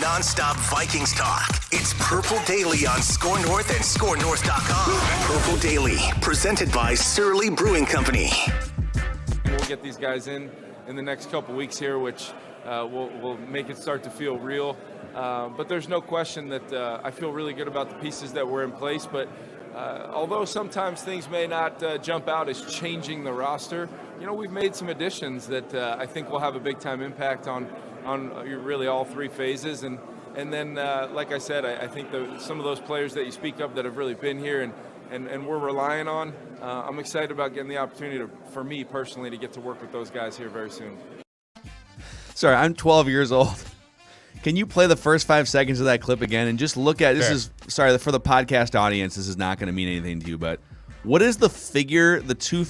nonstop Vikings talk. It's Purple Daily on Score North and ScoreNorth.com. Purple Daily, presented by Surly Brewing Company. We'll get these guys in the next couple weeks here, which will make it start to feel real. But there's no question that I feel really good about the pieces that were in place. But although sometimes things may not jump out as changing the roster, we've made some additions that I think will have a big-time impact on really all three phases. And then, like I said, I think some of those players that you speak of that have really been here and we're relying on, I'm excited about getting the opportunity for me personally to get to work with those guys here very soon. Sorry, I'm 12 years old. Can you play the first 5 seconds of that clip again and just look at sorry, for the podcast audience, this is not going to mean anything to you, but what is the figure, the two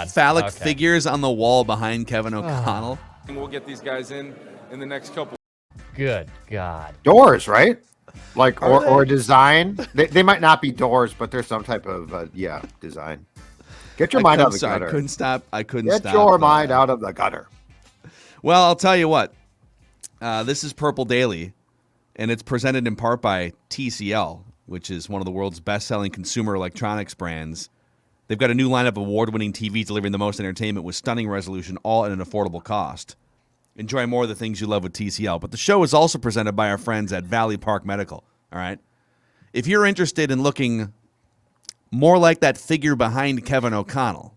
phallic figures on the wall behind Kevin O'Connell? And we'll get these guys in the next couple. Good God. Doors, right? Like, or design. They might not be doors, but there's some type of, design. Get your mind out of the gutter. I couldn't stop. Get your mind out of the gutter. Well, I'll tell you what. This is Purple Daily, and it's presented in part by TCL, which is one of the world's best-selling consumer electronics brands. They've got a new lineup of award-winning TVs delivering the most entertainment with stunning resolution, all at an affordable cost. Enjoy more of the things you love with TCL. But the show is also presented by our friends at Valley Park Medical, all right? If you're interested in looking more like that figure behind Kevin O'Connell,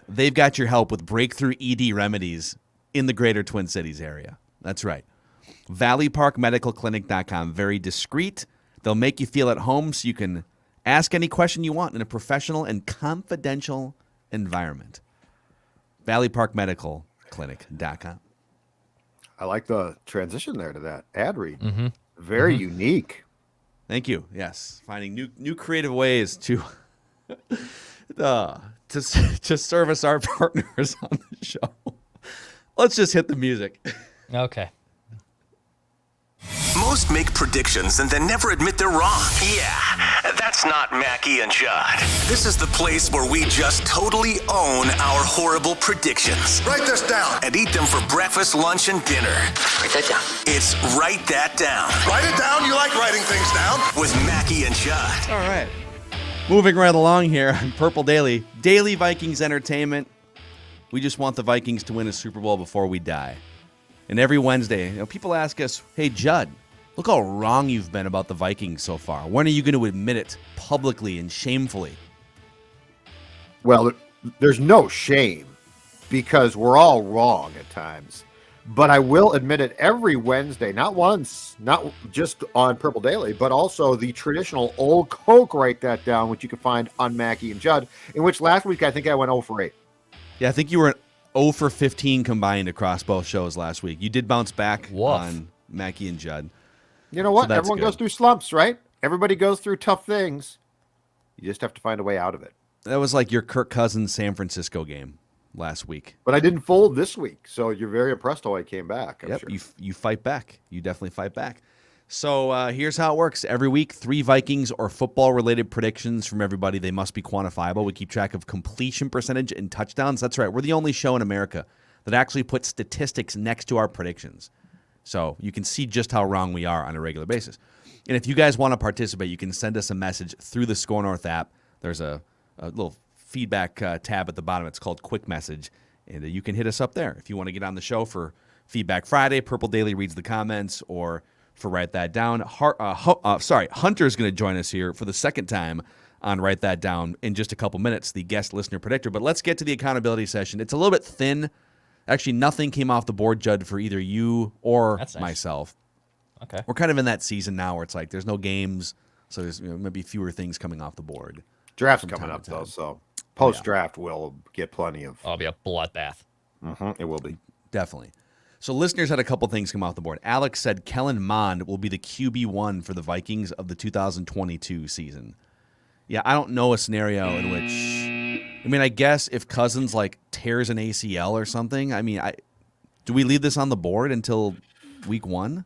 they've got your help with breakthrough ED remedies in the greater Twin Cities area. That's right. ValleyParkMedicalClinic.com. Very discreet. They'll make you feel at home so you can ask any question you want in a professional and confidential environment. ValleyParkMedicalClinic.com. I like the transition there to that ad read. Mm-hmm. Very unique. Thank you. Yes. Finding new creative ways to service our partners on the show. Let's just hit the music. Okay. Most make predictions and then never admit they're wrong. Yeah, that's not Mackie and Judd. This is the place where we just totally own our horrible predictions. Write this down. And eat them for breakfast, lunch, and dinner. Write that down. It's Write That Down. Write it down. You like writing things down. With Mackie and Judd. All right. Moving right along here on Purple Daily. Daily Vikings entertainment. We just want the Vikings to win a Super Bowl before we die. And every Wednesday, people ask us, hey, Judd, look how wrong you've been about the Vikings so far. When are you going to admit it publicly and shamefully? Well, there's no shame because we're all wrong at times. But I will admit it every Wednesday, not once, not just on Purple Daily, but also the traditional old Coke Write That Down, which you can find on Mackie and Judd, in which last week I think I went 0 for 8. Yeah, I think you were 0 for 15 combined across both shows last week. You did bounce back on Mackie and Judd. You know what? So everyone goes through slumps, right? Everybody goes through tough things. You just have to find a way out of it. That was like your Kirk Cousins San Francisco game last week. But I didn't fold this week, so you're very impressed how I came back. I'm sure. You fight back. You definitely fight back. So here's how it works. Every week, 3 Vikings or football-related predictions from everybody. They must be quantifiable. We keep track of completion percentage and touchdowns. That's right. We're the only show in America that actually puts statistics next to our predictions. So you can see just how wrong we are on a regular basis. And if you guys want to participate, you can send us a message through the Score North app. There's a little feedback tab at the bottom. It's called Quick Message. And you can hit us up there. If you want to get on the show for Feedback Friday, Purple Daily reads the comments, or for Write That Down. Hunter's going to join us here for the second time on Write That Down in just a couple minutes, the guest listener predictor. But let's get to the accountability session. It's a little bit thin. Actually, nothing came off the board, Judd, for either you or myself. Okay. We're kind of in that season now where it's like there's no games, so there's maybe fewer things coming off the board. Draft's coming up, though, so post-draft will get plenty of... It'll be a bloodbath. Mm-hmm, it will be. Definitely. So listeners had a couple things come off the board. Alex said Kellen Mond will be the QB1 for the Vikings of the 2022 season. Yeah, I don't know a scenario in which... I mean, I guess if Cousins, tears an ACL or something, do we leave this on the board until week 1?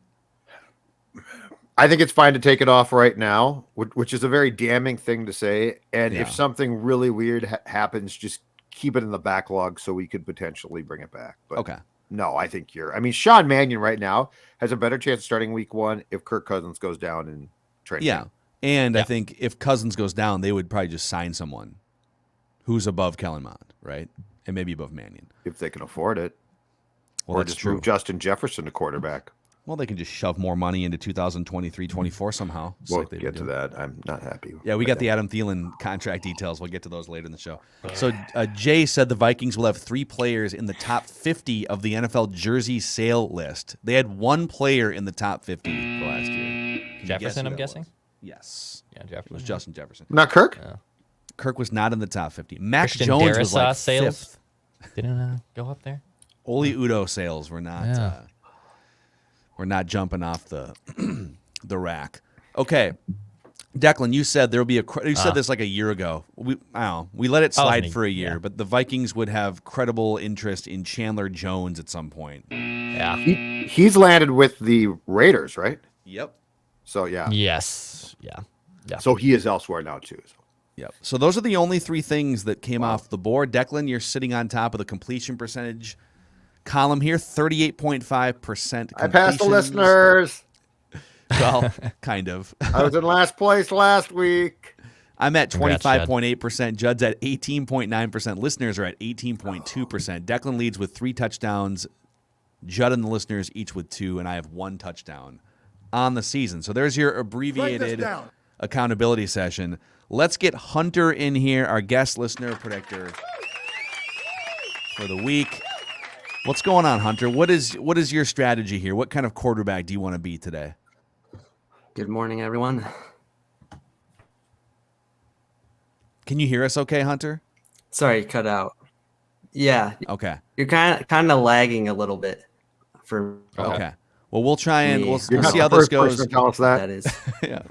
I think it's fine to take it off right now, which is a very damning thing to say. And if something really weird happens, just keep it in the backlog so we could potentially bring it back. But okay. No, I think I mean, Sean Mannion right now has a better chance of starting week 1 if Kirk Cousins goes down in training. Yeah. And I think if Cousins goes down, they would probably just sign someone who's above Kellen Mond, right? And maybe above Mannion. If they can afford it. Well, or that's just true. move Justin Jefferson to quarterback. Well, they can just shove more money into 2023-24 somehow. We'll get to that. I'm not happy. Yeah, we got the Adam Thielen contract details. We'll get to those later in the show. So Jay said the Vikings will have 3 players in the top 50 of the NFL jersey sale list. They had 1 player in the top 50 for last year. Can you guess Jefferson, who I'm that guessing? was? Yes. Yeah, It Jefferson. was Justin Jefferson. Not Kirk? Kirk was not in the top 50. Mac Christian Jones was like Darrisaw sales? 5th. Didn't go up there? Oli Udo sales were not Yeah. we're not jumping off the the rack. Okay. Declan, you said there'll be you said this like a year ago. We let it slide for a year, yeah. but the Vikings would have credible interest in Chandler Jones at some point. Yeah. He's landed with the Raiders, right? Yep. So, yeah. Yes. Yeah. Yeah. So he is elsewhere now, too. Yep. So those are the only 3 things that came off the board. Declan, you're sitting on top of the completion percentage column here, 38.5%. I passed the listeners. Well, kind of. I was in last place last week. I'm at Congrats, Judd. 25.8%. Judd's at 18.9%. Listeners are at 18.2%. Declan leads with 3 touchdowns. Judd and the listeners each with 2, and I have 1 touchdown on the season. So there's your abbreviated accountability session. Let's get Hunter in here, our guest listener predictor for the week. What's going on, Hunter? What is your strategy here? What kind of quarterback do you want to be today? Good morning, everyone. Can you hear us okay, Hunter? Sorry, cut out. Yeah, Okay. you're kind of lagging a little bit for Okay. Well, we'll try and Me. we'll You're not see how the this first person goes. to tell us that. that is. Yeah.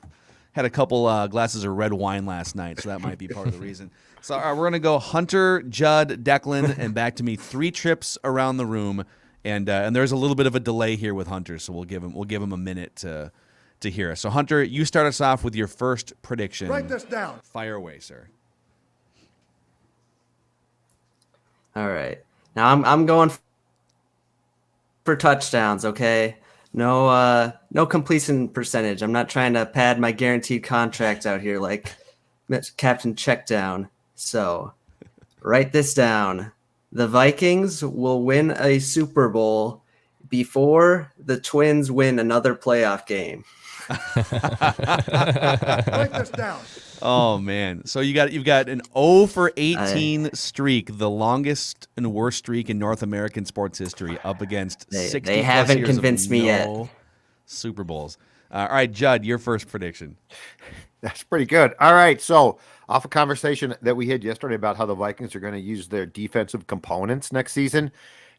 Had a couple glasses of red wine last night, so that might be part of the reason. So we're going to go Hunter, Judd, Declan, and back to me. 3 trips around the room, and there's a little bit of a delay here with Hunter, so we'll give him a minute to hear us. So Hunter, you start us off with your first prediction. Write this down. Fire away, sir. All right. Now I'm going for touchdowns, okay? No completion percentage. I'm not trying to pad my guaranteed contracts out here like Captain Checkdown. So, write this down. The Vikings will win a Super Bowl before the Twins win another playoff game. Write this down. Oh man! So you've got an 0 for 18 streak, the longest and worst streak in North American sports history, up against 60 They plus haven't years of convinced me yet. no Super Bowls. All right, Judd, your first prediction. That's pretty good. All right. So, off a conversation that we had yesterday about how the Vikings are going to use their defensive components next season,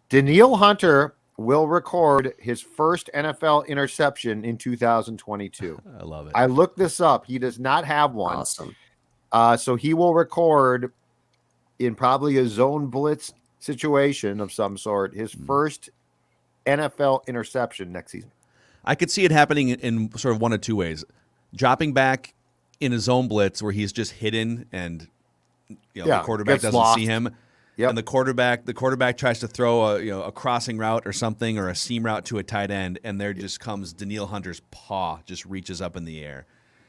Danielle Hunter will record his first NFL interception in 2022. I love it. I looked this up. He does not have one. Awesome. So he will record in probably a zone blitz situation of some sort his first NFL interception next season. I could see it happening in sort of one of 2 ways. Dropping back in a zone blitz where he's just hidden and the quarterback gets doesn't lost. see him. Yep. And the quarterback tries to throw a crossing route or something or a seam route to a tight end, and there just comes Danielle Hunter's paw, just reaches up in the air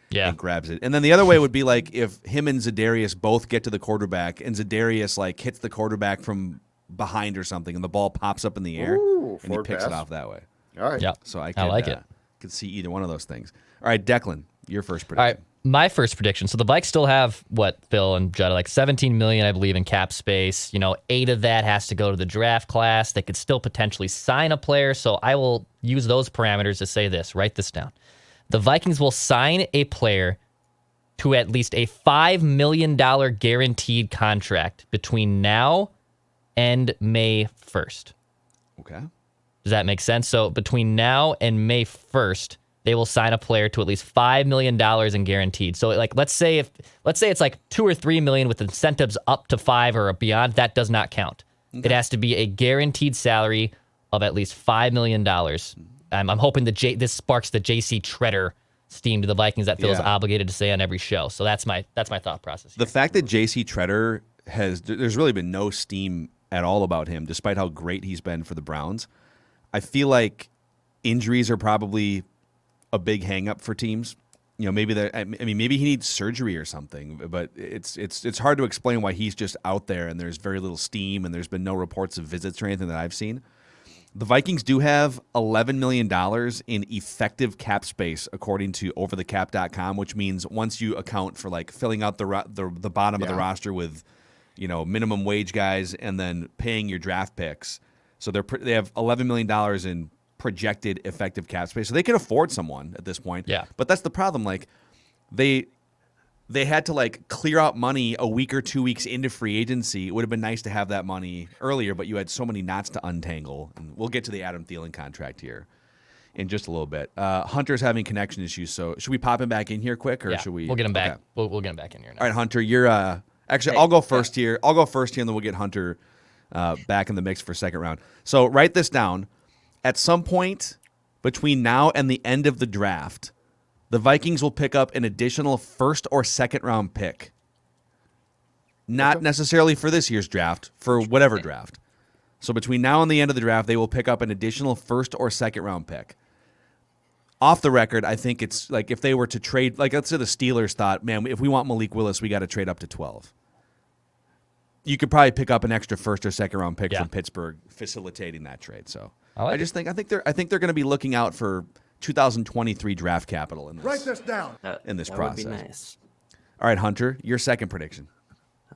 Yeah. and grabs it. And then the other way would be like if him and ZA'DARIUS both get to the quarterback and ZA'DARIUS like hits the quarterback from behind or something, and the ball pops up in the air Ooh, and he forward picks pass. it off that way. All right. Yeah. So I like it. could see either one of those things. All right, Declan, your first All prediction. right. My first prediction. So the Vikes still have Phil and Judd, like 17 million, I believe, in cap space. 8 of that has to go to the draft class. They could still potentially sign a player. So I will use those parameters to say this. Write this down. The Vikings will sign a player to at least a $5 million guaranteed contract between now and May 1st. Okay. Does that make sense? So between now and May 1st, they will sign a player to at least $5 million in guaranteed. So like let's say it's like 2 or 3 million with incentives up to 5 or beyond, that does not count. Okay. It has to be a guaranteed salary of at least $5 million. I'm hoping that this sparks the JC Treader steam to the Vikings that feels obligated to say on every show. So that's my thought process here. The fact that JC Treader there's really been no steam at all about him, despite how great he's been for the Browns. I feel like injuries are probably a big hang-up for teams. Maybe maybe he needs surgery or something, but it's hard to explain why he's just out there and there's very little steam and there's been no reports of visits or anything that I've seen. The Vikings do have $11 million in effective cap space, according to overthecap.com, which means once you account for like filling out the bottom of the roster with, minimum wage guys and then paying your draft picks. So they have $11 million in projected effective cap space. So they can afford someone at this point. Yeah. But that's the problem. Like they had to like clear out money a week or 2 weeks into free agency. It would have been nice to have that money earlier, but you had so many knots to untangle. And we'll get to the Adam Thielen contract here in just a little bit. Hunter's having connection issues, so should we pop him back in here quick, or should we? We'll get him back. Okay. We'll get him back in here now. All right, Hunter, you're actually I'll go first here. I'll go first here, and then we'll get Hunter back in the mix for second round. So write this down. At some point between now and the end of the draft, the Vikings will pick up an additional first or second round pick. Not necessarily for this year's draft, for whatever draft. So between now and the end of the draft, they will pick up an additional first or second round pick. Off the record, I think it's like if they were to trade, like let's say the Steelers thought, man, if we want Malik Willis, we got to trade up to 12. You could probably pick up an extra first or second round pick from Pittsburgh, facilitating that trade. So I think they're going to be looking out for 2023 draft capital in this. Write this down. In this that process. would be nice. All right, Hunter, your second prediction.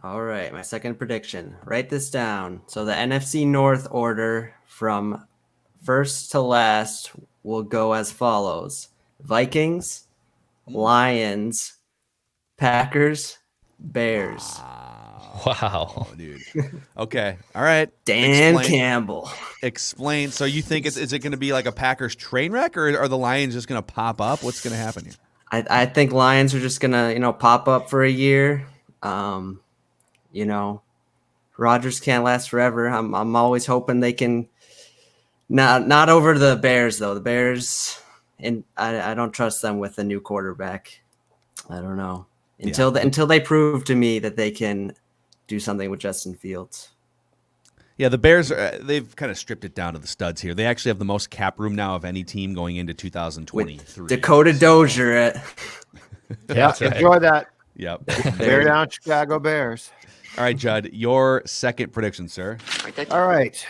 All right, my second prediction. Write this down. So the NFC North order from first to last will go as follows: Vikings, Lions, Packers, Bears. Wow. Oh, dude. Okay. All right. Dan Campbell. Explain. So you think is it going to be like a Packers train wreck, or are the Lions just going to pop up? What's going to happen here? I think Lions are just gonna, pop up for a year. Rodgers can't last forever. I'm always hoping they can. Not over the Bears though. The Bears, and I don't trust them with a new quarterback. I don't know until they prove to me that they can do something with Justin Fields. Yeah, the Bears, they've kind of stripped it down to the studs here. They actually have the most cap room now of any team going into 2023. With Dakota Dozier Yeah, enjoy that. Yep. Bear down, Chicago Bears. All right, Judd, your second prediction, sir. All right.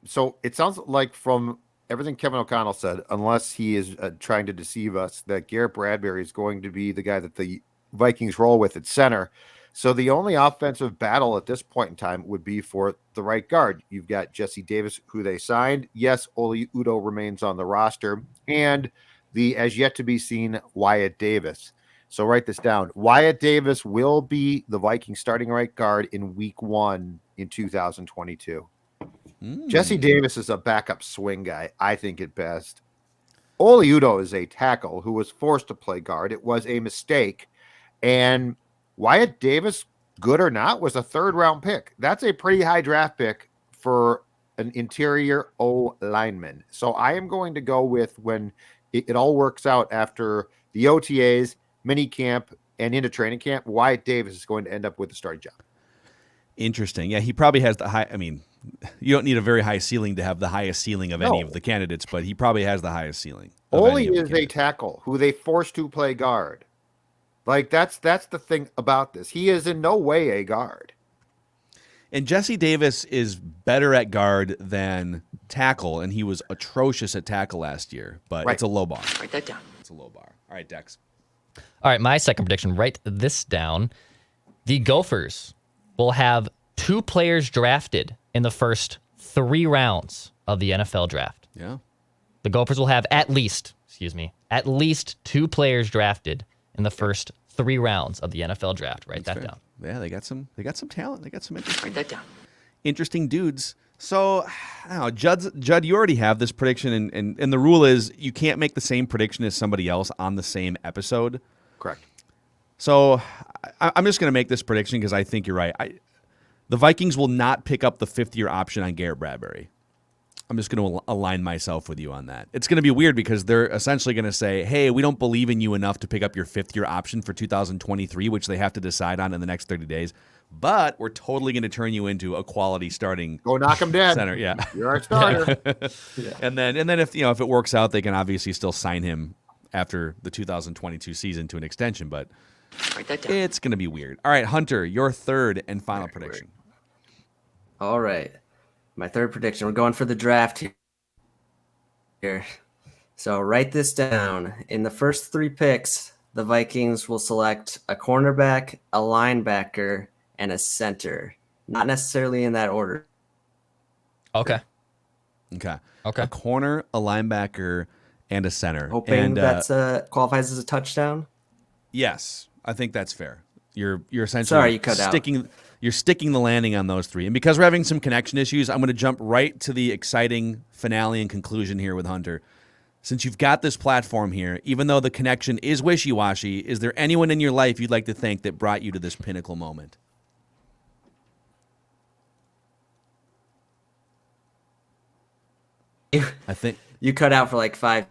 So it sounds like from everything Kevin O'Connell said, unless he is trying to deceive us, that Garrett Bradbury is going to be the guy that the Vikings roll with at center. So the only offensive battle at this point in time would be for the right guard. You've got Jesse Davis, who they signed. Yes, Oli Udoh remains on the roster. And the as yet to be seen Wyatt Davis. So write this down. Wyatt Davis will be the Vikings starting right guard in week 1 in 2022. Jesse Davis is a backup swing guy, I think at best. Oli Udoh is a tackle who was forced to play guard. It was a mistake. And Wyatt Davis, good or not, was a third-round pick. That's a pretty high draft pick for an interior O lineman. So I am going to go with when it all works out after the OTAs, mini camp, and into training camp, Wyatt Davis is going to end up with the starting job. Interesting. Yeah, he probably has the high. I mean, you don't need a very high ceiling to have the highest ceiling of any of the candidates, but he probably has the highest ceiling. Oli is a tackle who they forced to play guard. Like that's the thing about this. He is in no way a guard. And Jesse Davis is better at guard than tackle, and he was atrocious at tackle last year. But it's a low bar. Write that down. It's a low bar. All right, Dex. All right, my second prediction, write this down. The Gophers will have 2 players drafted in the first 3 rounds of the NFL draft. Yeah. The Gophers will have at least 2 players drafted in the first 3 rounds of the NFL draft. Write that down. Yeah, they got some talent. They got some Interesting dudes. So, I don't know, Judd, you already have this prediction, and the rule is you can't make the same prediction as somebody else on the same episode. Correct. So, I'm just going to make this prediction because I think you're right. The Vikings will not pick up the 5th-year option on Garrett Bradbury. I'm just going to align myself with you on that. It's going to be weird because they're essentially going to say, hey, we don't believe in you enough to pick up your 5th-year option for 2023, which they have to decide on in the next 30 days. But we're totally going to turn you into a quality starting Go knock him dead. center. Yeah. You're our starter. And then if if it works out, they can obviously still sign him after the 2022 season to an extension, but it's going to be weird. All right, Hunter, your third and final prediction. All right. My third prediction. We're going for the draft here. So write this down. In the first 3 picks, the Vikings will select a cornerback, a linebacker, and a center. Not necessarily in that order. Okay. A corner, a linebacker, and a center. Hoping that's qualifies as a touchdown. Yes, I think that's fair. You're essentially Sorry, you cut out. You're sticking the landing on those 3. And because we're having some connection issues, I'm going to jump right to the exciting finale and conclusion here with Hunter. Since you've got this platform here, even though the connection is wishy-washy, is there anyone in your life you'd like to thank that brought you to this pinnacle moment? I think You cut out for like 5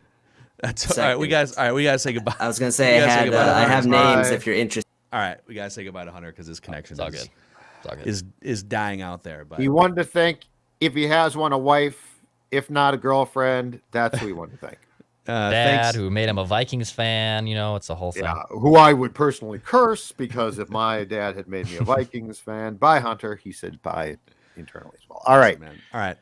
that's seconds. all right. We gotta say goodbye. I was going to say I have names if you're interested. All right, we gotta say goodbye to Hunter because his connection It's all good. It's all good. is dying out there. But He wanted to thank, if he has one, a wife, if not a girlfriend. That's who he wanted to thank. Dad, thanks. who made him a Vikings fan. It's a whole thing. Yeah, who I would personally curse because if my dad had made me a Vikings fan, bye Hunter. He said bye internally as well. All right, man. All right,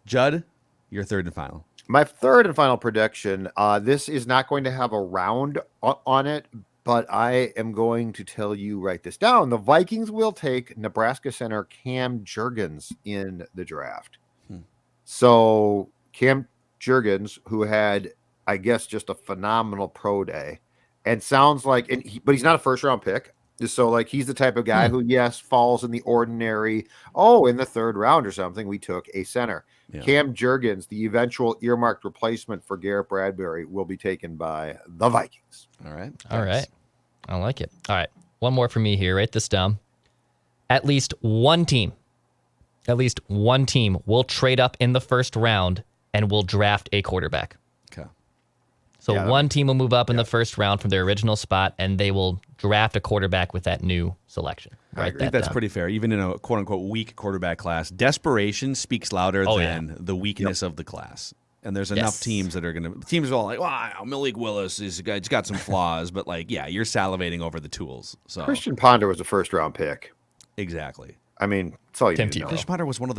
Judd, your third and final. my third and final prediction. This is not going to have a round on it, but I am going to tell you, write this down. The Vikings will take Nebraska center Cam Jurgens in the draft. So Cam Jurgens, who had, I guess, just a phenomenal pro day, and sounds like, but he's not a first round pick. So like he's the type of guy who, yes, falls in the ordinary. Oh, in the 3rd round or something, we took a center. Yeah. Cam Jurgens, the eventual earmarked replacement for Garrett Bradbury, will be taken by the Vikings. All right. All right. I like it. All right. One more for me here. Write this down. At least one team will trade up in the 1st round and will draft a quarterback. Okay. So one team will move up in the 1st round from their original spot, and they will draft a quarterback with that new selection. I think that's pretty fair. Even in a quote-unquote weak quarterback class, desperation speaks louder than the weakness of the class. And there's enough teams that are going to – teams are all like, wow, Malik Willis, he's got some flaws. But, like, yeah, you're salivating over the tools. So Christian Ponder was a 1st-round pick. Exactly. I mean, that's all you need to know. Christian Ponder was one of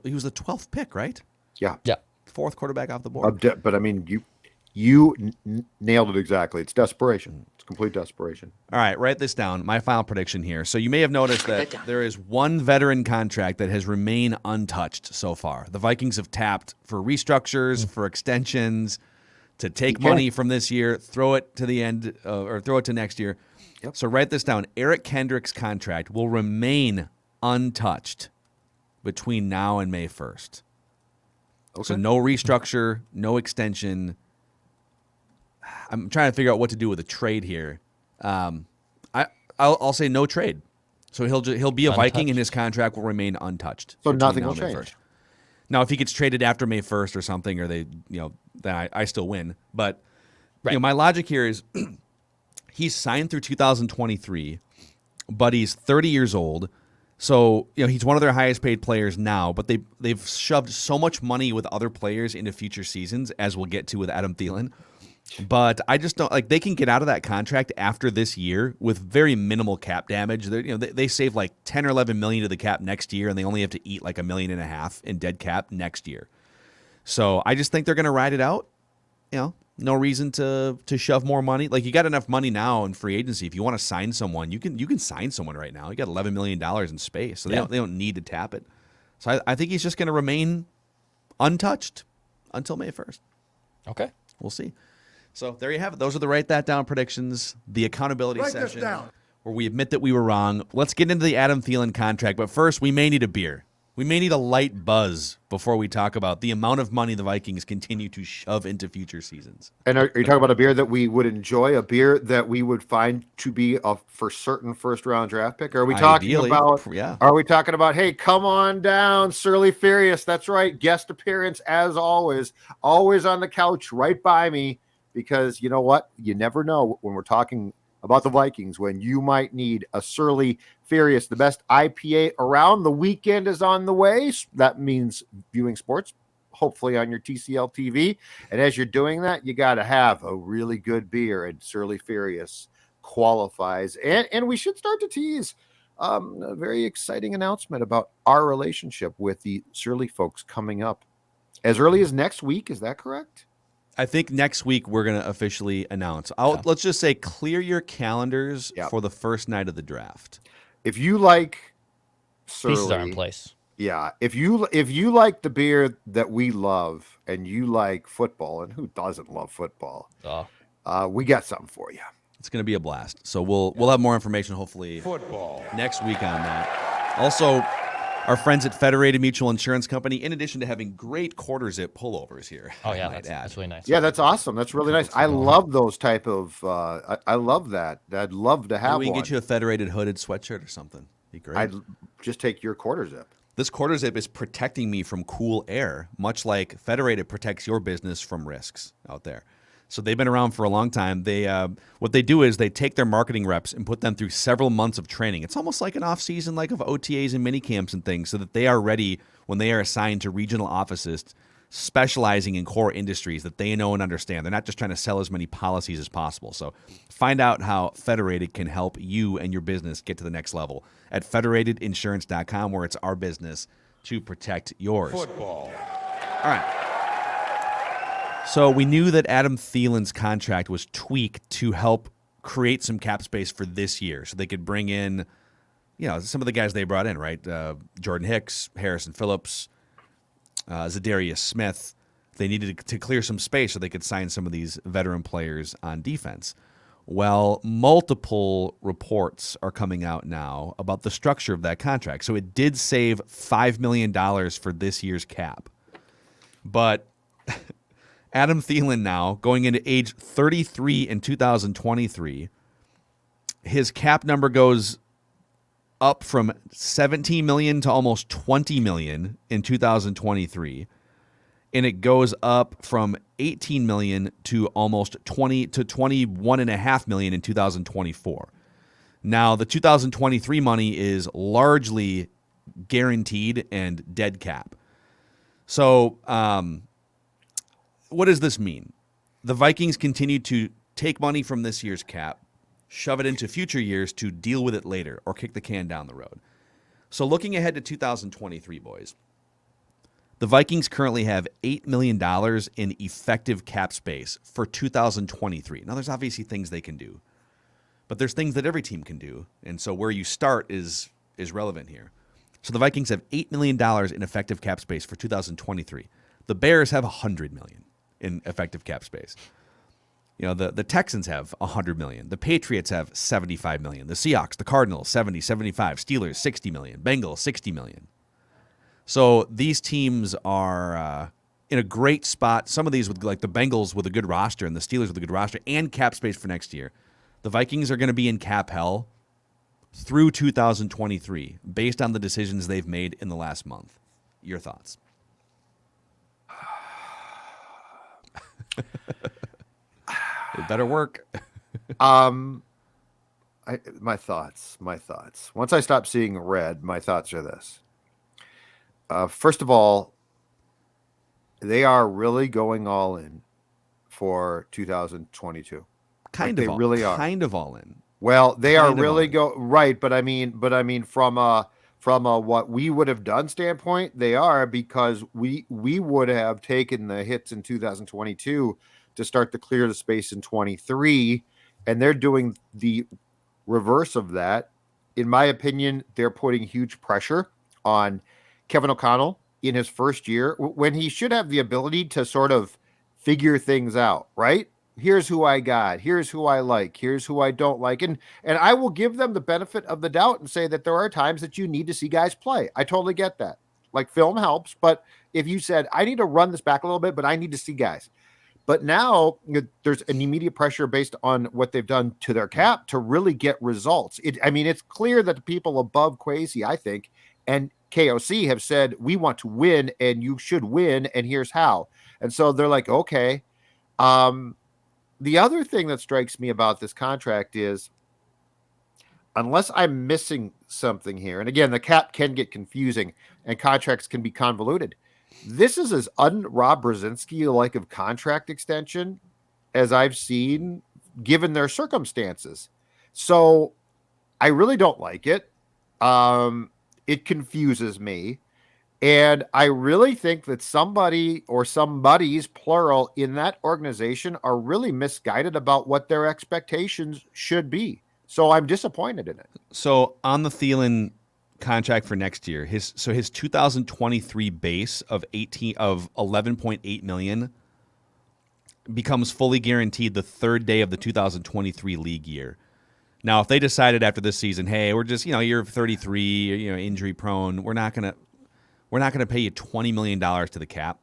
he was the 12th pick, right? Yeah. 4th quarterback off the board. But, I mean, you nailed it exactly. It's desperation. It's complete desperation. All right, write this down. My final prediction here. So you may have noticed that there is one veteran contract that has remained untouched so far. The Vikings have tapped for restructures, for extensions, to take money from this year, throw it to the end, or throw it to next year. Yep. So write this down. Eric Kendrick's contract will remain untouched between now and May 1st. Okay. So no restructure, no extension. I'm trying to figure out what to do with a trade here. I'll say no trade. So he'll be a Viking and his contract will remain untouched. So nothing will change. Now, if he gets traded after May 1st or something, or they, then I still win. But my logic here is he's signed through 2023, but he's 30 years old. So he's one of their highest paid players now. But they've shoved so much money with other players into future seasons, as we'll get to with Adam Thielen. But I just don't they can get out of that contract after this year with very minimal cap damage. They save like 10 or 11 million to the cap next year, and they only have to eat like $1.5 million in dead cap next year. So I just think they're going to ride it out. No reason to shove more money. Like, you got enough money now in free agency. If you want to sign someone, you can sign someone right now. You got $11 million in space, so they don't need to tap it. So I think he's just going to remain untouched until May 1st. Okay, we'll see. So there you have it. Those are the Write That Down predictions, the accountability session where we admit that we were wrong. Let's get into the Adam Thielen contract. But first, we may need a beer. We may need a light buzz before we talk about the amount of money the Vikings continue to shove into future seasons. And are you talking about a beer that we would enjoy, a beer that we would find to be a for certain first round draft pick? Or are we talking Ideally, about? yeah. Are we talking about? Hey, come on down, Surly Furious. That's right, guest appearance as always on the couch right by me. Because you know what? You never know when we're talking about the Vikings when you might need a Surly Furious, the best IPA around. The weekend is on the way. That means viewing sports, hopefully on your TCL TV. And as you're doing that, you got to have a really good beer, and Surly Furious qualifies. And we should start to tease a very exciting announcement about our relationship with the Surly folks coming up as early as next week. Is that correct? I think next week we're going to officially announce. Let's just say clear your calendars for the first night of the draft. If you like Surly, pieces are in place. Yeah, if you like the beer that we love and you like football, and who doesn't love football? We got something for you. It's going to be a blast. So we'll have more information hopefully next week on that. Also, our friends at Federated Mutual Insurance Company, in addition to having great quarter zip pullovers here. Oh yeah, that's really nice. Yeah, that's awesome. That's really nice. I love those type of. I love that. I'd love to have. Maybe we can one. get you a Federated hooded sweatshirt or something. Be great. I'd just take your quarter zip. This quarter zip is protecting me from cool air, much like Federated protects your business from risks out there. So they've been around for a long time. They what they do is they take their marketing reps and put them through several months of training. It's almost like an off-season, like of OTAs and mini camps and things, so that they are ready when they are assigned to regional offices specializing in core industries that they know and understand. They're not just trying to sell as many policies as possible. So find out how Federated can help you and your business get to the next level at federatedinsurance.com, where it's our business to protect yours. Football. All right. So we knew that Adam Thielen's contract was tweaked to help create some cap space for this year, so they could bring in, some of the guys they brought in, right? Jordan Hicks, Harrison Phillips, ZA'DARIUS Smith. They needed to clear some space so they could sign some of these veteran players on defense. Well, multiple reports are coming out now about the structure of that contract. So it did save $5 million for this year's cap. But Adam Thielen now, going into age 33 in 2023, his cap number goes up from $17 million to almost $20 million in 2023. And it goes up from $18 million to almost $21.5 million in 2024. Now, the 2023 money is largely guaranteed and dead cap. So, what does this mean? The Vikings continue to take money from this year's cap, shove it into future years to deal with it later or kick the can down the road. So looking ahead to 2023, boys, the Vikings currently have $8 million in effective cap space for 2023. Now, there's obviously things they can do, but there's things that every team can do. And so where you start is relevant here. So the Vikings have $8 million in effective cap space for 2023. The Bears have $100 million in effective cap space. The Texans have $100 million. The Patriots have $75 million. The Seahawks, the Cardinals, 70, 75. Steelers, $60 million. Bengals, $60 million. So these teams are in a great spot. Some of these, like the Bengals with a good roster and the Steelers with a good roster and cap space for next year. The Vikings are going to be in cap hell through 2023 based on the decisions they've made in the last month. Your thoughts? It better work. My thoughts. Once I stop seeing red, my thoughts are this. First of all, they are really going all in for 2022. They really are kind of all in. Well, they are really right, but I mean from a what we would have done standpoint, they are, because we would have taken the hits in 2022 to start to clear the space in 23, and they're doing the reverse of that. In my opinion, they're putting huge pressure on Kevin O'Connell in his first year when he should have the ability to sort of figure things out, right? Here's who I got. Here's who I like. Here's who I don't like. And I will give them the benefit of the doubt and say that there are times that you need to see guys play. I totally get that. Like film helps, but if you said, I need to run this back a little bit, but I need to see guys. But now there's an immediate pressure based on what they've done to their cap to really get results. It's clear that the people above Kwesi, I think, and KOC have said, we want to win and you should win, and here's how. And so they're like, okay. The other thing that strikes me about this contract is, unless I'm missing something here, and again, the cap can get confusing and contracts can be convoluted. This is as un-Rob Brzezinski-like of contract extension as I've seen, given their circumstances. So I really don't like it. It confuses me. And I really think that somebody or somebody's, plural, in that organization are really misguided about what their expectations should be. So I'm disappointed in it. So on the Thielen contract for next year, his 2023 base of 11.8 million becomes fully guaranteed the third day of the 2023 league year. Now, if they decided after this season, hey, we're just, you're 33, injury prone, we're not gonna pay you $20 million to the cap.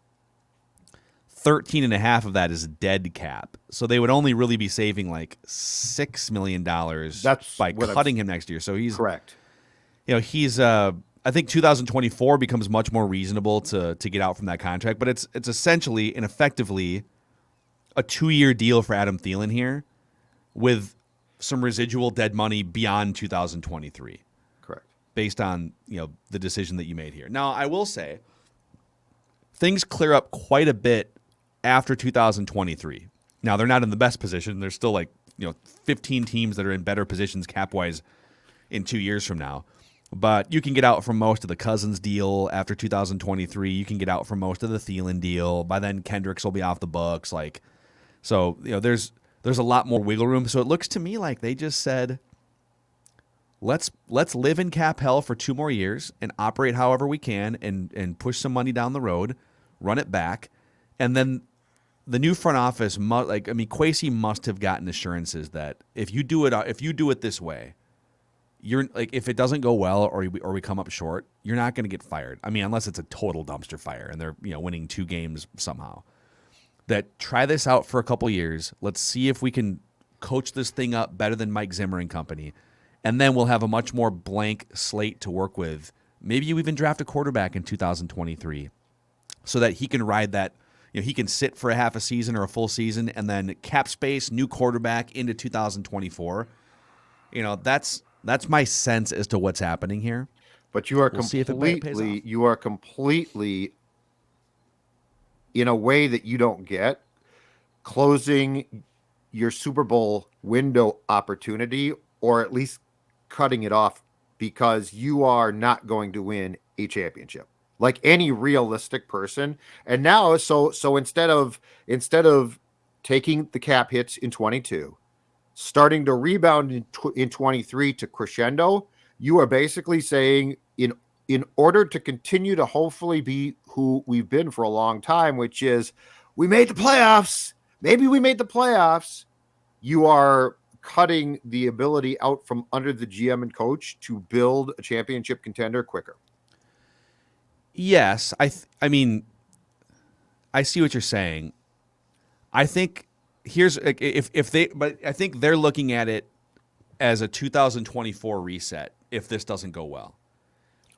13.5 of that is dead cap. So they would only really be saving like $6 million by cutting him next year. So he's correct. He's I think 2024 becomes much more reasonable to get out from that contract, but it's essentially and effectively a 2-year deal for Adam Thielen here with some residual dead money beyond 2023. Correct. Based on, the decision that you made here. Now, I will say things clear up quite a bit after 2023. Now, they're not in the best position. There's still 15 teams that are in better positions cap-wise in 2 years from now. But you can get out from most of the Cousins deal after 2023. You can get out from most of the Thielen deal. By then, Kendricks will be off the books. There's a lot more wiggle room. So it looks to me like they just said, let's live in cap hell for 2 more years and operate however we can and push some money down the road, run it back, and then the new front office Kwesi must have gotten assurances that if you do it this way, you're if it doesn't go well or we come up short, you're not going to get fired. Unless it's a total dumpster fire and they're winning 2 games somehow. That try this out for a couple years. Let's see if we can coach this thing up better than Mike Zimmer and company, and then we'll have a much more blank slate to work with. Maybe you even draft a quarterback in 2023, so that he can ride that. He can sit for a half a season or a full season, and then cap space, new quarterback into 2024. That's my sense as to what's happening here. But you are completely in a way that you don't get, closing your Super Bowl window opportunity, or at least cutting it off, because you are not going to win a championship like any realistic person. And now, so instead of taking the cap hits in 22, starting to rebound in 23 to crescendo, you are basically saying, in order to continue to hopefully be who we've been for a long time, which is we made the playoffs, maybe we made the playoffs, you are cutting the ability out from under the GM and coach to build a championship contender quicker. Yes, I see what you're saying. I think I think they're looking at it as a 2024 reset if this doesn't go well.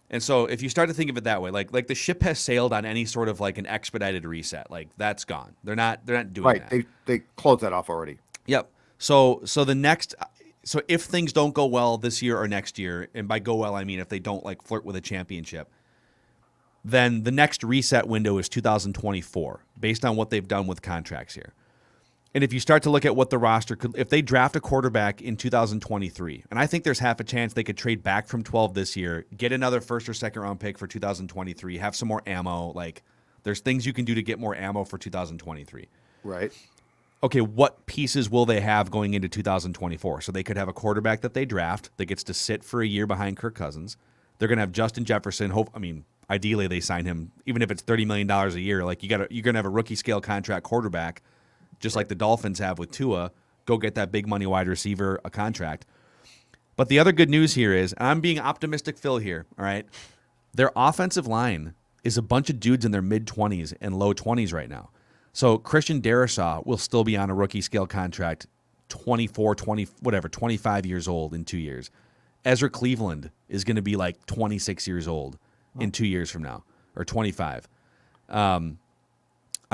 And so if you start to think of it that way, like the ship has sailed on any sort of an expedited reset, that's gone. They're not doing that. Right. They closed that off already. Yep. So if things don't go well this year or next year, and by go well I mean if they don't flirt with a championship, then the next reset window is 2024 based on what they've done with contracts here. And if you start to look at what the roster could, if they draft a quarterback in 2023, and I think there's half a chance they could trade back from 12 this year, get another first or second round pick for 2023, have some more ammo. There's things you can do to get more ammo for 2023. Right. Okay, what pieces will they have going into 2024? So they could have a quarterback that they draft that gets to sit for a year behind Kirk Cousins. They're going to have Justin Jefferson. Ideally they sign him, even if it's $30 million a year. You're going to have a rookie scale contract quarterback, just like the Dolphins have with Tua. Go get that big money wide receiver a contract. But the other good news here is, and I'm being optimistic Phil here, all right, their offensive line is a bunch of dudes in their mid-20s and low 20s right now. So Christian Darrisaw will still be on a rookie scale contract, 24, 20, whatever, 25 years old in 2 years. Ezra Cleveland is going to be like 26 years old in 2 years from now, or 25. I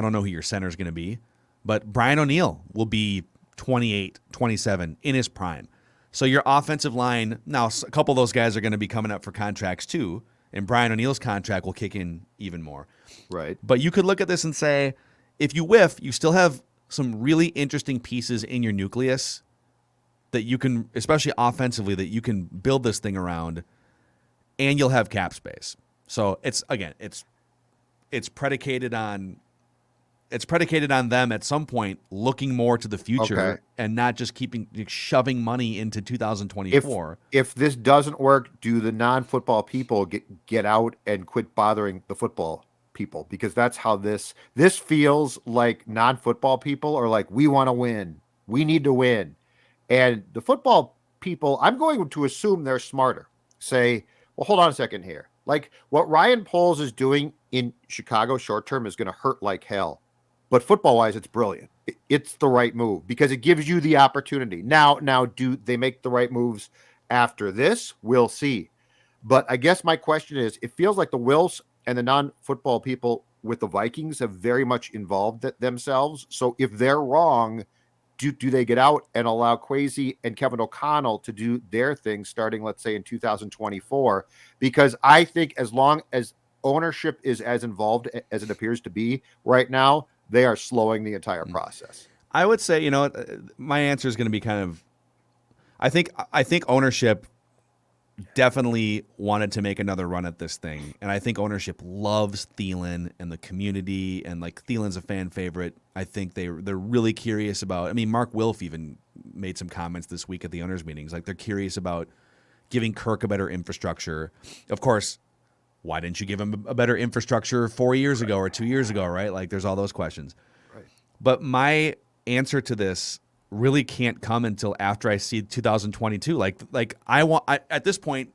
don't know who your center is going to be, but Brian O'Neill will be 28, 27 in his prime. So your offensive line, now a couple of those guys are going to be coming up for contracts too, and Brian O'Neill's contract will kick in even more. Right. But you could look at this and say, if you whiff, you still have some really interesting pieces in your nucleus that you can, especially offensively, that you can build this thing around, and you'll have cap space. So it's predicated on them at some point looking more to the future and not just shoving money into 2024. If this doesn't work, do the non-football people get out and quit bothering the football people? Because that's how this feels like. Non-football people are like, we want to win, we need to win, and the football people, I'm going to assume they're smarter, say, well, hold on a second here, like what Ryan Poles is doing in Chicago short term is going to hurt like hell, but football wise it's brilliant. It's the right move because it gives you the opportunity. Now do they make the right moves after this? We'll see. But I guess my question is, it feels like the Wills and the non-football people with the Vikings have very much involved themselves. So if they're wrong, do they get out and allow Kwesi and Kevin O'Connell to do their thing starting, let's say, in 2024? Because I think as long as ownership is as involved as it appears to be right now, they are slowing the entire process. I would say, my answer is going to be kind of, I think ownership definitely wanted to make another run at this thing. And I think ownership loves Thielen and the community, and like Thielen's a fan favorite. I think they're really curious about, Mark Wilf even made some comments this week at the owners meetings. Like, they're curious about giving Kirk a better infrastructure. Of course, why didn't you give him a better infrastructure 4 years ago or 2 years ago, right? Like, there's all those questions. Right. But my answer to this really can't come until after I see 2022. At this point,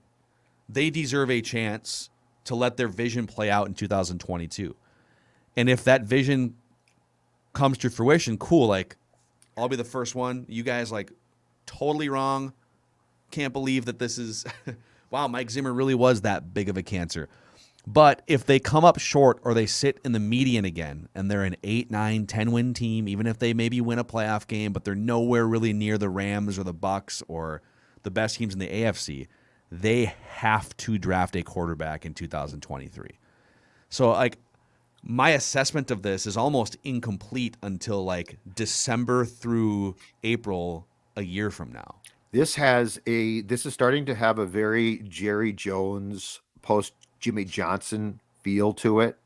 they deserve a chance to let their vision play out in 2022. And if that vision comes to fruition, cool. Like, I'll be the first one. You guys, like, totally wrong. Can't believe that this is wow, Mike Zimmer really was that big of a cancer. But if they come up short or they sit in the median again and they're an 8, 9, 10 win team, even if they maybe win a playoff game, but they're nowhere really near the Rams or the Bucks or the best teams in the AFC, they have to draft a quarterback in 2023. So, like, my assessment of this is almost incomplete until like December through April a year from now. This is starting to have a very Jerry Jones post Jimmy Johnson feel to it,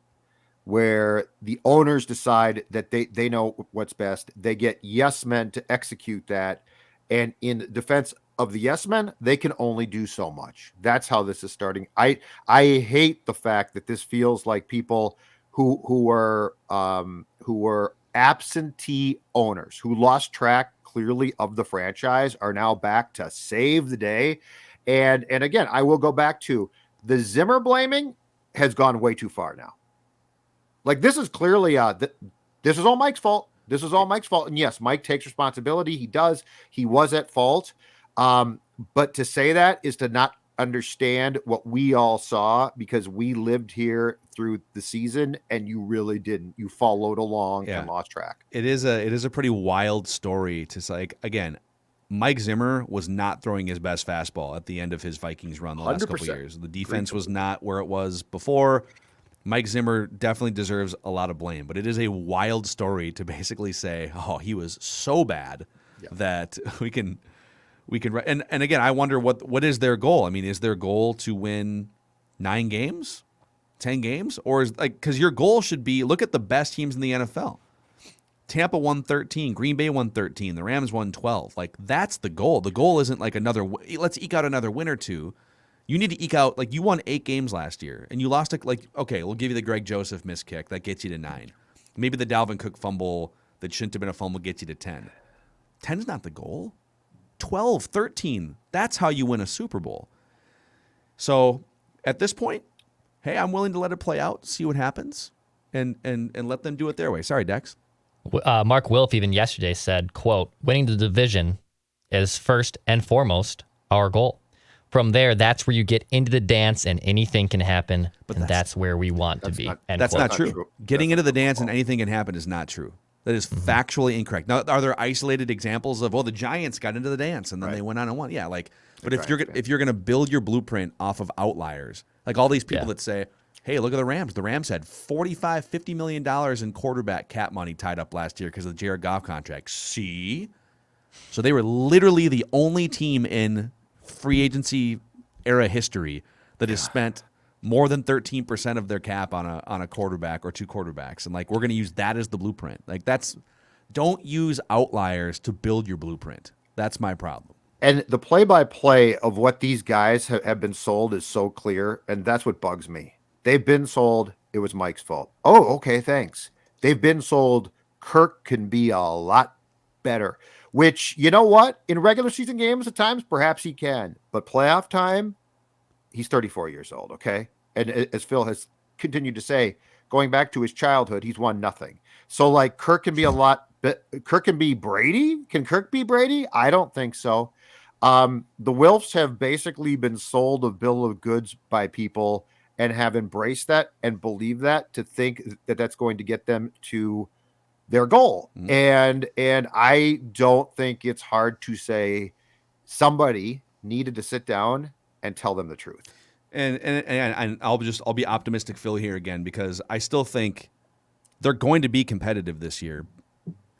where the owners decide that they know what's best. They get yes men to execute that. And in defense of the yes men, they can only do so much. That's how this is starting. I hate the fact that this feels like people who were absentee owners who lost track clearly of the franchise are now back to save the day. And again, I will go back to the Zimmer blaming has gone way too far now. Like, this is clearly this is all Mike's fault. This is all Mike's fault. And yes, Mike takes responsibility. He does. He was at fault. But to say that is to not understand what we all saw, because we lived here through the season and you really didn't. You followed along and lost track. It is a pretty wild story to say. Like, again, Mike Zimmer was not throwing his best fastball at the end of his Vikings run the last couple of years. The defense was not where it was before. Mike Zimmer definitely deserves a lot of blame, but it is a wild story to basically say, oh, he was so bad that we can and again, I wonder what is their goal? I mean, is their goal to win 9 games, 10 games, or is, like, because your goal should be, look at the best teams in the NFL. Tampa won 13, Green Bay won 13, the Rams won 12. Like, that's the goal. The goal isn't like let's eke out another win or two. You need to eke out, like, you won 8 games last year and you lost okay, we'll give you the Greg Joseph missed kick that gets you to 9. Maybe the Dalvin Cook fumble that shouldn't have been a fumble gets you to 10. 10's not the goal. 12, 13, that's how you win a Super Bowl. So at this point, hey, I'm willing to let it play out, see what happens, and let them do it their way. Sorry, Dex. Mark Wilf even yesterday said, quote, winning the division is first and foremost our goal. From there, that's where you get into the dance and anything can happen, and that's where we want to be. That's not true. Getting into the dance and anything can happen is not true. That is factually incorrect. Now, are there isolated examples of, the Giants got into the dance and then they went on and won? Yeah, but if you're going to build your blueprint off of outliers, like all these people that say, hey, look at the Rams. The Rams had $50 million in quarterback cap money tied up last year because of the Jared Goff contract. See? So they were literally the only team in free agency era history that has spent more than 13% of their cap on a quarterback or two quarterbacks. And we're going to use that as the blueprint. Don't use outliers to build your blueprint. That's my problem. And the play-by-play of what these guys have been sold is so clear, and that's what bugs me. They've been sold, it was Mike's fault. Oh, okay, thanks. They've been sold, Kirk can be a lot better. Which, you know what? In regular season games at times, perhaps he can. But playoff time, he's 34 years old, okay? And as Phil has continued to say, going back to his childhood, he's won nothing. So, Kirk can be Kirk can be Brady? Can Kirk be Brady? I don't think so. The Wilfs have basically been sold a bill of goods by people and have embraced that and believe that to think that that's going to get them to their goal. And I don't think it's hard to say somebody needed to sit down and tell them the truth. And I'll be optimistic, Phil, here again, because I still think they're going to be competitive this year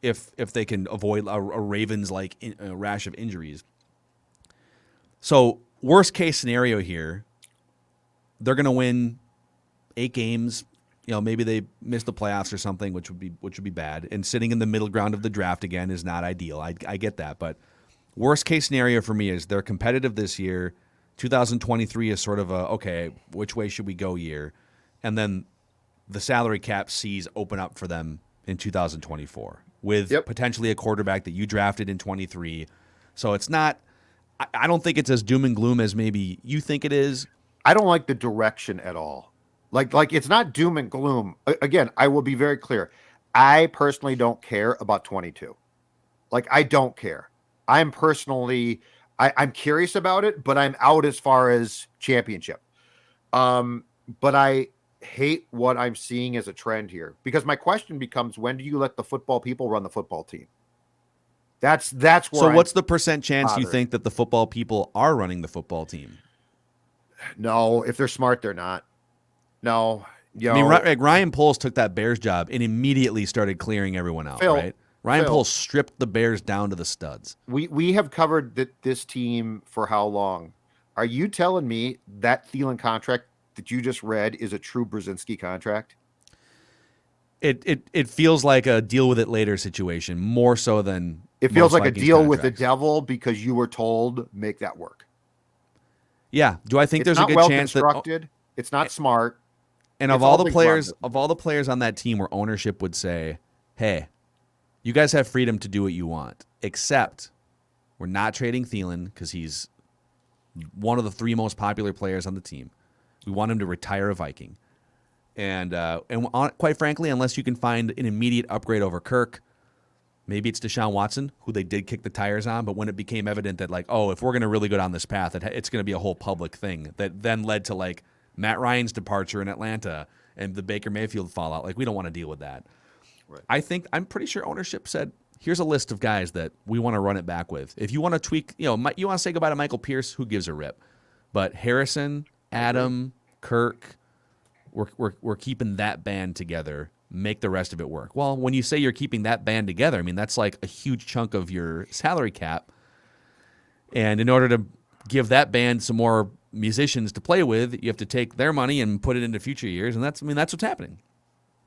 if they can avoid a Ravens rash of injuries. So worst case scenario here, they're going to win 8 games. Maybe they miss the playoffs or something, which would be bad. And sitting in the middle ground of the draft again is not ideal. I get that, but worst case scenario for me is they're competitive this year. 2023 is sort of which way should we go year, and then the salary cap seas open up for them in 2024 with potentially a quarterback that you drafted in 23. So it's not. I don't think it's as doom and gloom as maybe you think it is. I don't like the direction at all. Like it's not doom and gloom. Again, I will be very clear. I personally don't care about 22. I don't care. I'm curious about it, but I'm out as far as championship. But I hate what I'm seeing as a trend here, because my question becomes, when do you let the football people run the football team? That's where. So what's the percent chance you think that the football people are running the football team? No, if they're smart, they're not. No. Ryan Poles took that Bears job and immediately started clearing everyone out, right? Ryan Poles stripped the Bears down to the studs. We have covered this team for how long? Are you telling me that Thielen contract that you just read is a true Brzezinski contract? It feels like a deal with it later situation, more so than it feels like Vikings a deal contracts. with the devil because you were told make that work. Yeah. Do I think It's there's not a good well chance constructed? It's not smart. And of all the players on that team where ownership would say, hey, you guys have freedom to do what you want, except we're not trading Thielen because he's one of the 3 most popular players on the team. We want him to retire a Viking. And quite frankly, unless you can find an immediate upgrade over Kirk, maybe it's Deshaun Watson, who they did kick the tires on. But when it became evident that, if we're going to really go down this path, it's going to be a whole public thing that then led to, Matt Ryan's departure in Atlanta and the Baker Mayfield fallout. We don't want to deal with that. Right. I'm pretty sure ownership said, here's a list of guys that we want to run it back with. If you want to tweak, you want to say goodbye to Michael Pierce, who gives a rip? But Harrison, Adam, Kirk, we're keeping that band together. Make the rest of it work. Well, when you say you're keeping that band together, that's a huge chunk of your salary cap. And in order to give that band some more musicians to play with, you have to take their money and put it into future years, and that's what's happening.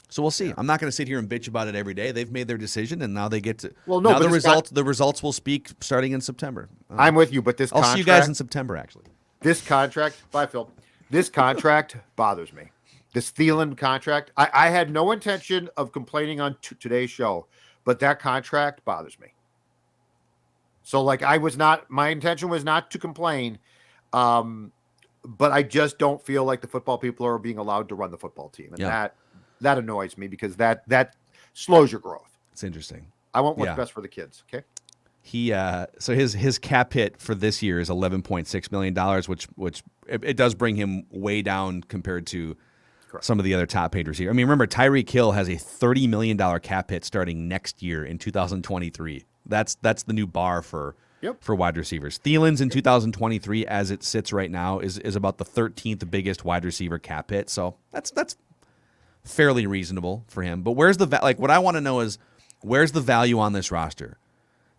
So we'll see. I'm not going to sit here and bitch about it every day. They've made their decision, and now they get to. Well, no, now the results will speak starting in September. I'm with you, but I'll see you guys in September. Actually, this contract. Bye, Phil. This contract bothers me. This Thielen contract. I had no intention of complaining on today's show, but that contract bothers me. So, my intention was not to complain. but I just don't feel like the football people are being allowed to run the football team. And that annoys me because that slows your growth. It's interesting. I want what's best for the kids. Okay. He so his cap hit for this year is $11.6 million, which it does bring him way down compared to some of the other top paid receivers. I mean, remember Tyreek Hill has a $30 million cap hit starting next year in 2023. That's the new bar for wide receivers. Thielen's in 2023, as it sits right now, is about the 13th biggest wide receiver cap hit. So that's fairly reasonable for him. But where's the what I want to know is where's the value on this roster?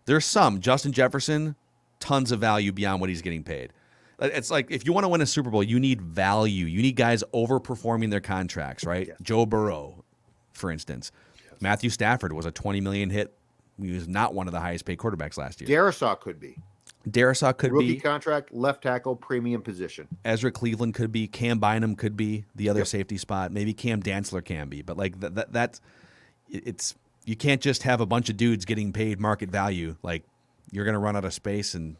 There's some. Justin Jefferson, tons of value beyond what he's getting paid. It's like if you want to win a Super Bowl, you need value. You need guys overperforming their contracts, right? Yes. Joe Burrow, for instance. Yes. Matthew Stafford was a $20 million hit. He was not one of the highest paid quarterbacks last year. Darisaw could be. Rookie contract, left tackle, premium position. Ezra Cleveland could be. Cam Bynum could be the other safety spot. Maybe Cam Dantzler can be. But like it's you can't just have a bunch of dudes getting paid market value. Like you're going to run out of space and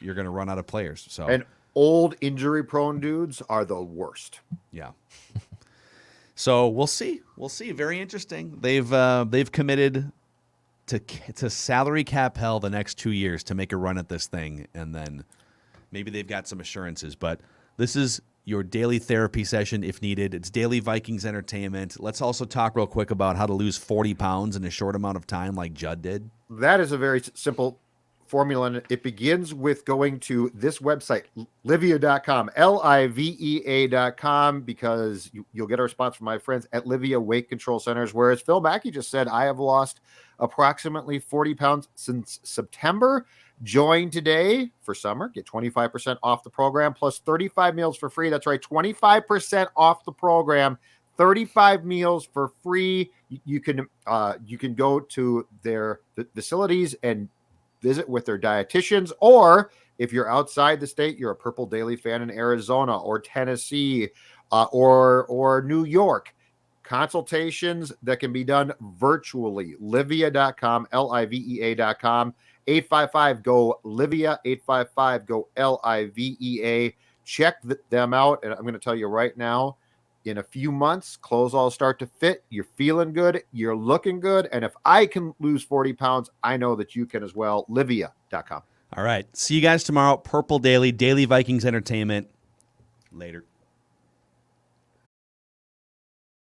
you're going to run out of players. So and old injury prone dudes are the worst. Yeah. So we'll see. Very interesting. They've committed to salary cap hell the next 2 years to make a run at this thing, and then maybe they've got some assurances. But this is your daily therapy session if needed. It's daily Vikings entertainment. Let's also talk real quick about how to lose 40 pounds in a short amount of time like Judd did. That is a very simple formula, and it begins with going to this website, livea.com, livea.com, because you'll get a response from my friends at Livea Weight Control Centers, where, as Phil Mackey just said, I have lost approximately 40 pounds since September. Join today for summer. Get 25% off the program plus 35 meals for free. That's right, 25% off the program, 35 meals for free. You can go to their facilities and visit with their dietitians, or if you're outside the state, you're a Purple Daily fan in Arizona or Tennessee or New York. Consultations that can be done virtually. Livea.com, livea.com, 855-GO-LIVEA, 855-GO-LIVEA. Check them out, and I'm going to tell you right now, in a few months, clothes all start to fit. You're feeling good. You're looking good. And if I can lose 40 pounds, I know that you can as well. Livea.com. All right. See you guys tomorrow. Purple Daily, Daily Vikings Entertainment. Later.